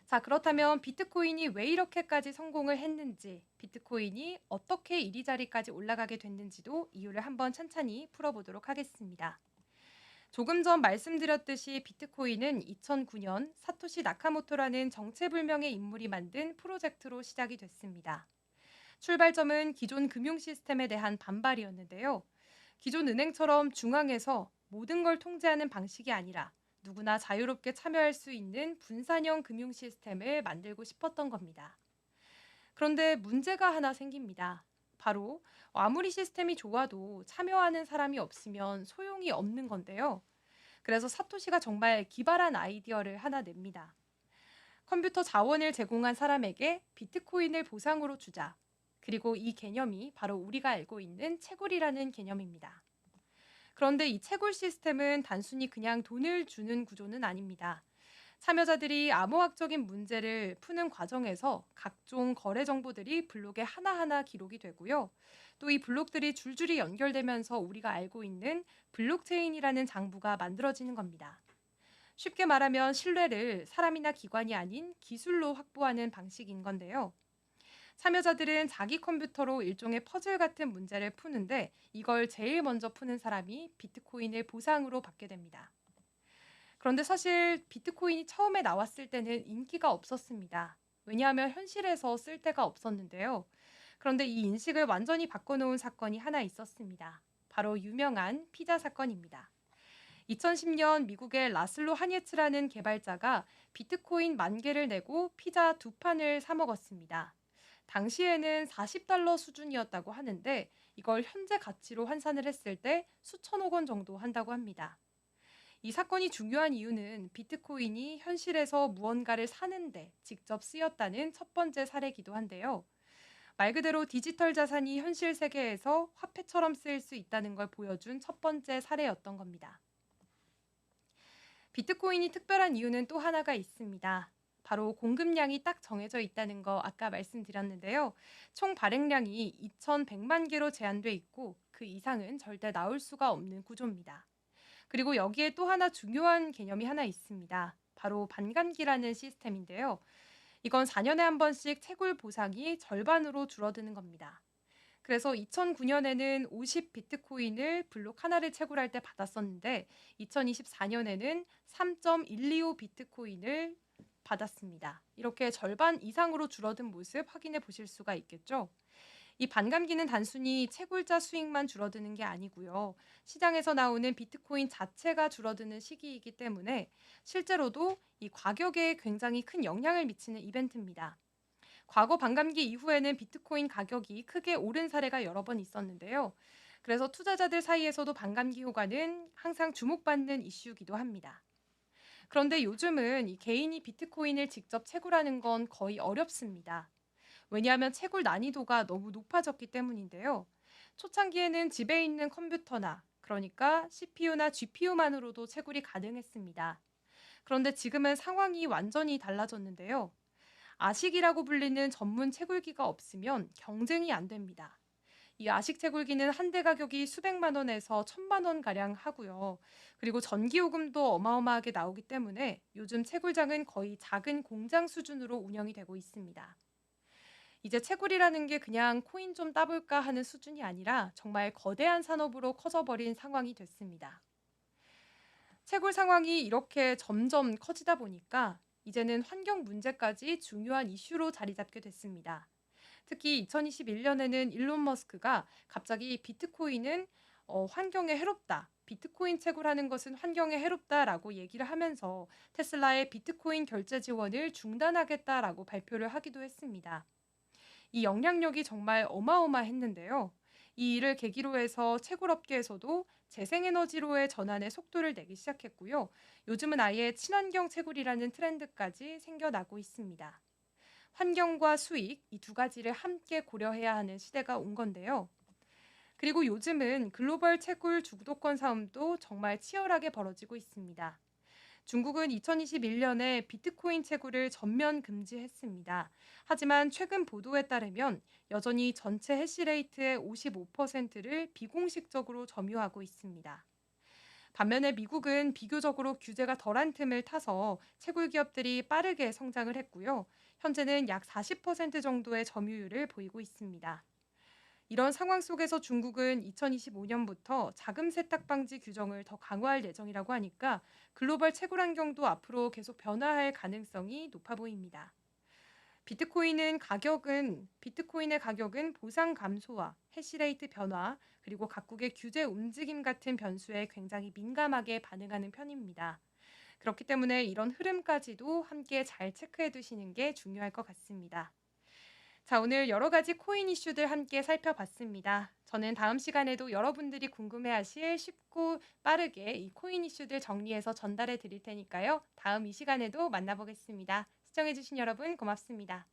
자, 그렇다면 비트코인이 왜 이렇게까지 성공을 했는지, 비트코인이 어떻게 이리저리까지 올라가게 됐는지도 이유를 한번 찬찬히 풀어보도록 하겠습니다. 조금 전 말씀드렸듯이 비트코인은 2009년 사토시 나카모토라는 정체불명의 인물이 만든 프로젝트로 시작이 됐습니다. 출발점은 기존 금융 시스템에 대한 반발이었는데요. 기존 은행처럼 중앙에서 모든 걸 통제하는 방식이 아니라 누구나 자유롭게 참여할 수 있는 분산형 금융 시스템을 만들고 싶었던 겁니다. 그런데 문제가 하나 생깁니다. 바로 아무리 시스템이 좋아도 참여하는 사람이 없으면 소용이 없는 건데요. 그래서 사토시가 정말 기발한 아이디어를 하나 냅니다. 컴퓨터 자원을 제공한 사람에게 비트코인을 보상으로 주자. 그리고 이 개념이 바로 우리가 알고 있는 채굴이라는 개념입니다. 그런데 이 채굴 시스템은 단순히 그냥 돈을 주는 구조는 아닙니다. 참여자들이 암호학적인 문제를 푸는 과정에서 각종 거래 정보들이 블록에 하나하나 기록이 되고요. 또 이 블록들이 줄줄이 연결되면서 우리가 알고 있는 블록체인이라는 장부가 만들어지는 겁니다. 쉽게 말하면 신뢰를 사람이나 기관이 아닌 기술로 확보하는 방식인 건데요. 참여자들은 자기 컴퓨터로 일종의 퍼즐 같은 문제를 푸는데 이걸 제일 먼저 푸는 사람이 비트코인을 보상으로 받게 됩니다. 그런데 사실 비트코인이 처음에 나왔을 때는 인기가 없었습니다. 왜냐하면 현실에서 쓸 데가 없었는데요. 그런데 이 인식을 완전히 바꿔놓은 사건이 하나 있었습니다. 바로 유명한 피자 사건입니다. 2010년 미국의 라슬로 하니에츠라는 개발자가 비트코인 10,000개를 내고 피자 2판을 사 먹었습니다. 당시에는 $40 수준이었다고 하는데 이걸 현재 가치로 환산을 했을 때 수천억 원 정도 한다고 합니다. 이 사건이 중요한 이유는 비트코인이 현실에서 무언가를 사는데 직접 쓰였다는 첫 번째 사례이기도 한데요. 말 그대로 디지털 자산이 현실 세계에서 화폐처럼 쓰일 수 있다는 걸 보여준 첫 번째 사례였던 겁니다. 비트코인이 특별한 이유는 또 하나가 있습니다. 바로 공급량이 딱 정해져 있다는 거 아까 말씀드렸는데요. 총 발행량이 2,100만 개로 제한돼 있고 그 이상은 절대 나올 수가 없는 구조입니다. 그리고 여기에 또 하나 중요한 개념이 하나 있습니다. 바로 반감기라는 시스템인데요. 이건 4년에 한 번씩 채굴 보상이 절반으로 줄어드는 겁니다. 그래서 2009년에는 50 비트코인을 블록 하나를 채굴할 때 받았었는데 2024년에는 3.125 비트코인을 받았습니다. 이렇게 절반 이상으로 줄어든 모습 확인해 보실 수가 있겠죠. 이 반감기는 단순히 채굴자 수익만 줄어드는 게 아니고요. 시장에서 나오는 비트코인 자체가 줄어드는 시기이기 때문에 실제로도 이 가격에 굉장히 큰 영향을 미치는 이벤트입니다. 과거 반감기 이후에는 비트코인 가격이 크게 오른 사례가 여러 번 있었는데요. 그래서 투자자들 사이에서도 반감기 효과는 항상 주목받는 이슈이기도 합니다. 그런데 요즘은 이 개인이 비트코인을 직접 채굴하는 건 거의 어렵습니다. 왜냐하면 채굴 난이도가 너무 높아졌기 때문인데요. 초창기에는 집에 있는 컴퓨터나 그러니까 CPU나 GPU만으로도 채굴이 가능했습니다. 그런데 지금은 상황이 완전히 달라졌는데요. 아식이라고 불리는 전문 채굴기가 없으면 경쟁이 안 됩니다. 이 아식 채굴기는 한 대 가격이 수백만 원에서 천만 원 가량 하고요. 그리고 전기요금도 어마어마하게 나오기 때문에 요즘 채굴장은 거의 작은 공장 수준으로 운영이 되고 있습니다. 이제 채굴이라는 게 그냥 코인 좀 따볼까 하는 수준이 아니라 정말 거대한 산업으로 커져버린 상황이 됐습니다. 채굴 상황이 이렇게 점점 커지다 보니까 이제는 환경 문제까지 중요한 이슈로 자리 잡게 됐습니다. 특히 2021년에는 일론 머스크가 갑자기 비트코인은 환경에 해롭다. 비트코인 채굴하는 것은 환경에 해롭다라고 얘기를 하면서 테슬라의 비트코인 결제 지원을 중단하겠다라고 발표를 하기도 했습니다. 이 영향력이 정말 어마어마했는데요. 이 일을 계기로 해서 채굴업계에서도 재생에너지로의 전환에 속도를 내기 시작했고요. 요즘은 아예 친환경 채굴이라는 트렌드까지 생겨나고 있습니다. 환경과 수익, 이 두 가지를 함께 고려해야 하는 시대가 온 건데요. 그리고 요즘은 글로벌 채굴 주도권 싸움도 정말 치열하게 벌어지고 있습니다. 중국은 2021년에 비트코인 채굴을 전면 금지했습니다. 하지만 최근 보도에 따르면 여전히 전체 해시레이트의 55%를 비공식적으로 점유하고 있습니다. 반면에 미국은 비교적으로 규제가 덜한 틈을 타서 채굴 기업들이 빠르게 성장을 했고요. 현재는 약 40% 정도의 점유율을 보이고 있습니다. 이런 상황 속에서 중국은 2025년부터 자금 세탁 방지 규정을 더 강화할 예정이라고 하니까 글로벌 채굴 환경도 앞으로 계속 변화할 가능성이 높아 보입니다. 비트코인의 가격은 보상 감소와 해시레이트 변화, 그리고 각국의 규제 움직임 같은 변수에 굉장히 민감하게 반응하는 편입니다. 그렇기 때문에 이런 흐름까지도 함께 잘 체크해 두시는 게 중요할 것 같습니다. 자, 오늘 여러 가지 코인 이슈들 함께 살펴봤습니다. 저는 다음 시간에도 여러분들이 궁금해하실 쉽고 빠르게 이 코인 이슈들 정리해서 전달해 드릴 테니까요. 다음 이 시간에도 만나보겠습니다. 시청해주신 여러분 고맙습니다.